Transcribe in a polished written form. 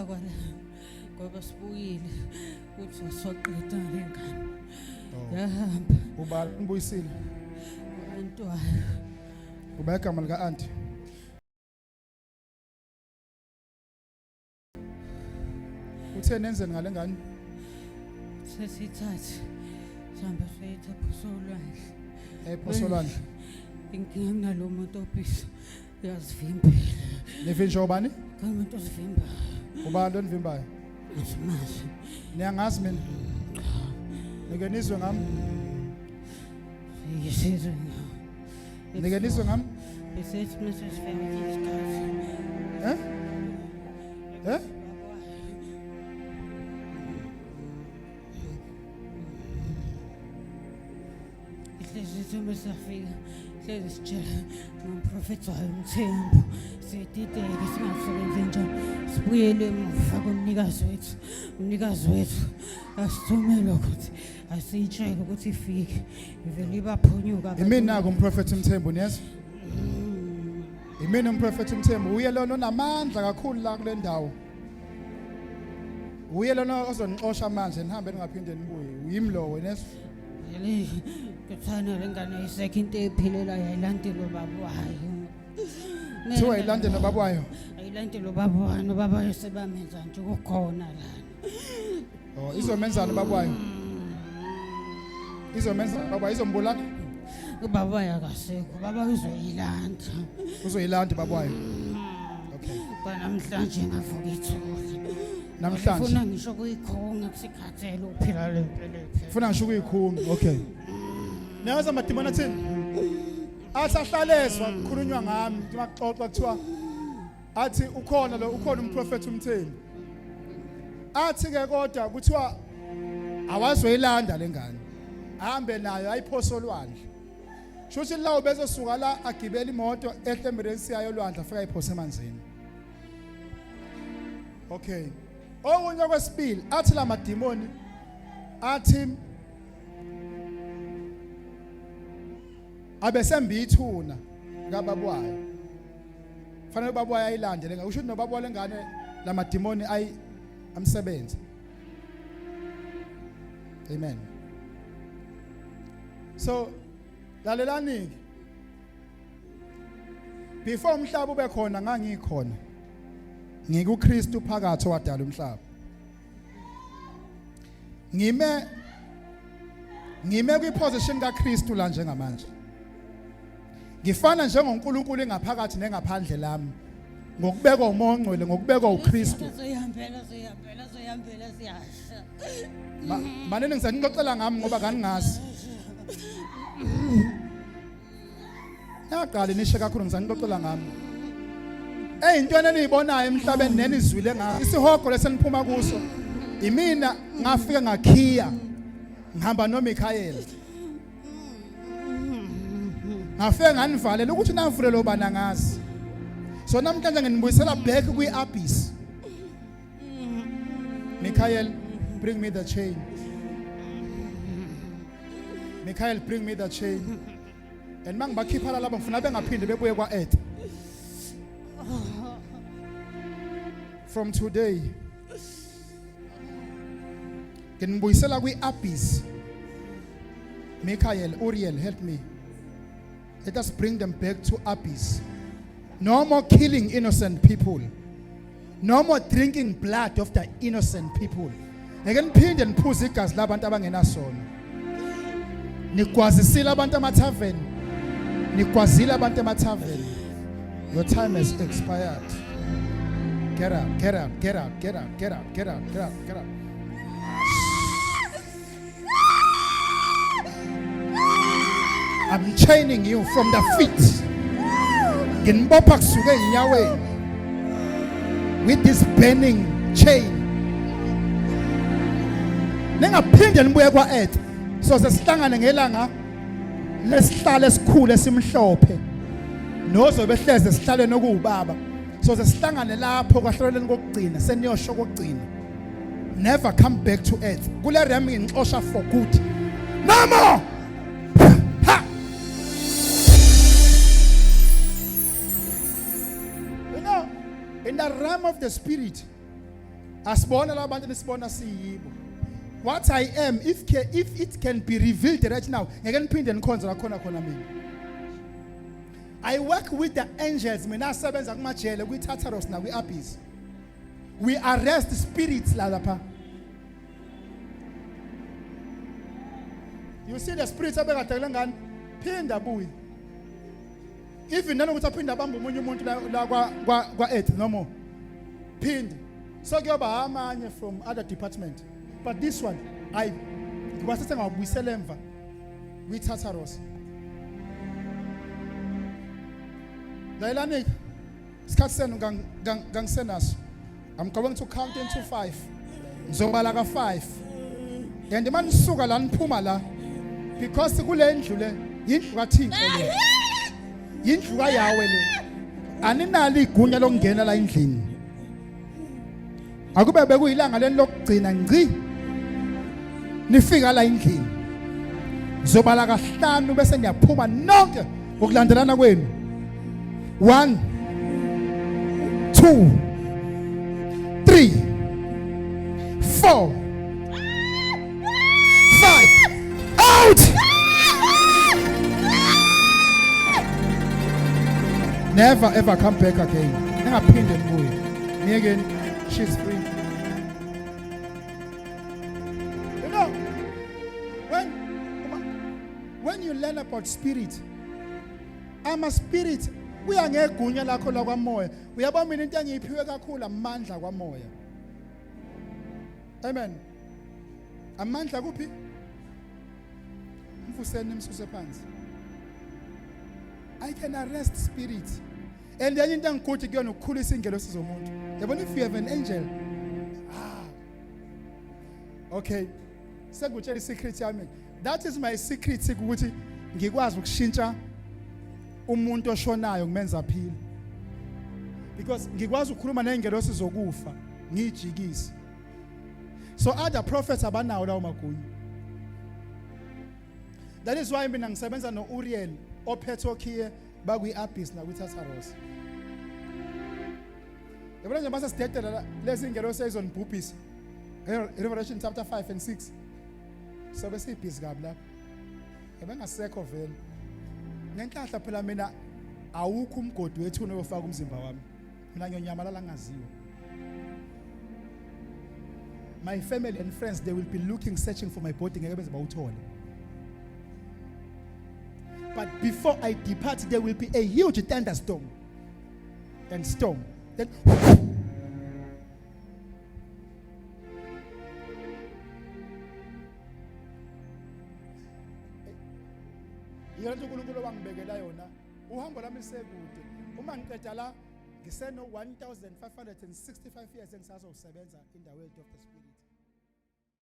kwala ngoba sibuyile uthi wasoqeda lengane yahamba Ubani ubuyisile? Ntwana Uba igama lika auntie. Uthe nenzeni ngale ngane? sesithathe sihamba seyithatha solwandle Ephosolwane. inkinga nalo muntu obhiso uyazivimbela Nivinjo ubani? umuntu ozivimba Ubani onivimbayo? asimazi Niyangazi mina? Nikenizwe ngami? yisizwe Nikenizwe ngami? Besides Mrs. Family's cousin. Eh? Isizwe safika hlezi sitshela ngomprofethi wayomthembu siyidideke singasebenzi njani sibuyele emuva kumnikazi wethu asithumele ukuthi asiyitshele ukuthi ifike ivele ibaphunyuka Imina kumprofethi Mthembu niyezwa? Imina umprofethi Mthembu uye lona onamandla kakhulu la kule ndawo. Uye lona ozonixosha manje nihambe ningaphinde nibuye. Uyimlo wena niyezwa? yeli kuthana lengane isekho into ephilela yayilandela ubaba wayo Thiwa ayilande nobaba wayo. ayilandela ubaba wayo ubaba wayo sebamenza nje kukhona lana Oh izomenzana ubaba wayo. Izomenza baba izombulala. ubaba wayo akasekho ubaba uzoyilanda Uzoyilanda baba wayo. Okay. namhlanje ngavuka ithuli Namhlanje ufuna ngisho kuyikhonga kusikhathele uphila lempela ufuna ngisho kuyikhunga. Okay. Niyaza madimona thini? Asahlalezwa kukhulunywa ngami makuxoxa kuthiwa athi ukhona umprofethi uMthembu. Athi ke kodwa kuthiwa awazoyilanda lengane. Ahambe nayo ayiphosolwandle. Shothi lawo bezosuka la agibela imoto eHlemberensi yayo olwandle afika ayiphose emanzini. Okay. Okunye kwesibili athi la madimoni athi abesembi ithuna kababwayo. Fanele babwayo ayilandele ngakusho ukuthi nobaba lengane la madimoni amsebenza. Amen. So lalelani before umhlaba ube khona ngangikhona ngikuKristu phakathi wadala umhlaba ngime kwiposition kaKristu la njengamanje ngifana njengoNkulunkulu engaphakathi nengaphandle lami ngokubekwa uMongcwele ngokubekwa uKristu zoyihambela siyasha manene ngisanixoxela ngami ngoba kaningazi Naqala nishe kakhulu ngisanixoxela ngami Eyintweni eniyibonayo emhlabeni nenizwile ngayo isihogo leseniphuma kuso imina ngafika ngakhiya ngihamba noMichael ngafika nganivalela ukuthi namvule lo bana ngazi so namhlanje nginibuyisela back kwi-abyss Michael bring me the chain Michael bring me the chain and mangibakhipha la laba ngifuna bengaphinde bebuye kwa-earth from today nginibuyisela kwi-abyss Michael Uriel help me let us bring them back to abyss no more killing innocent people no more drinking blood of the innocent people ngeke niphinde niphuze igazi labantu abangenasona nikwazisile abantu emathaveni nikwazile abantu emathaveni your time has expired get out get out get out get out get out get out get out get out I'm chaining you from the feet nginibopha kusuka enyaweni with this burning chain ningaphinde nibuye kwa-earth so sesihlangane ngelanga lesihlalo esikhulu esimhlophe nozobe hleze sihlale nokuwubaba so sesihlangane lapho kwahloleni kokugcina seniyosho kokugcina never come back to earth kule realm ngixosha for good no more ha you know in the realm of the spirit Asibona labantu nisibona siyibo. What I am, if it can be revealed right now, ngeke niphinde nikhonze la khona mina. I work with the angels mina asebenza kumajele kwi-Tartarus na kwi-Abyss. We arrest spirits la lapha. You see the spirits abekade ngani phinda buyi. Even nanokuthi aphinda bamba umunye umuntu la kwa earth no more. Phinda. So kuyoba amanye from other department. But this one I ngibasithe ngabuyisela emva kwi-Tartarus. Dayilani isikhathi senu gangisenaso. I'm going to count into 5. Ngizobala ka 5. And manje nisuka la niphuma la because kule ndlu le indlu kaThixo le. Indlu kaYahweh le. Aninalo igunya lokungena la endlini. Akube bekuyilanga leni lokugcina ngci. Nifika la endlini. Ngizobala ka 5 bese ngiyaphuma nonke ukulandelana kwenu. 1 2 3 4 5 out. Never ever come back again. Ningaphinde nibuye. Ngeke she's free. You know, when you learn about spirit, I'm a spirit. Kuya ngegunya lakho la kwamoya. Uyabona mina into engiyiphiwe kakhulu amandla kwamoya. Amen. Amandla kuphi? Mfuseni imsuse phansi. I can arrest spirits. And then into engikuthi kuyona ukukhulisa ingelo sizomuntu. Yabona if you have an angel. Okay. Sekutshela isecret yami. That is my secret ukuthi ngikwazi ukushintsha umuntu oshonayo kumenza aphile. Because ngikwazi ukukhuluma nezingelo sizokufa ngijikise. So other prophets abanawo lawo magunya. That is why mina ngisebenza noUriel ophethe okhiye bakwi-Abyss na kwi-Tartarus. Yabona nje base sidedela lezi ingelo sezonibhubhisa. Revelation chapter 5 and 6. So bese ibhizi kabi lapha. Ebengasekho vele. Nenhlahla phela mina awukho umgodi wethu unofaka umzimba wami. Mina ngiyonyamalala ngaziwa. My family and friends, they will be looking, searching for my body. But before I depart, there will be a huge thunderstorm and storm. Then uNkulunkulu wangibekela yona uhambo lami sekude uma ngiqeda la ngiseno 1565 years engisazosebenza in the world of the spirit.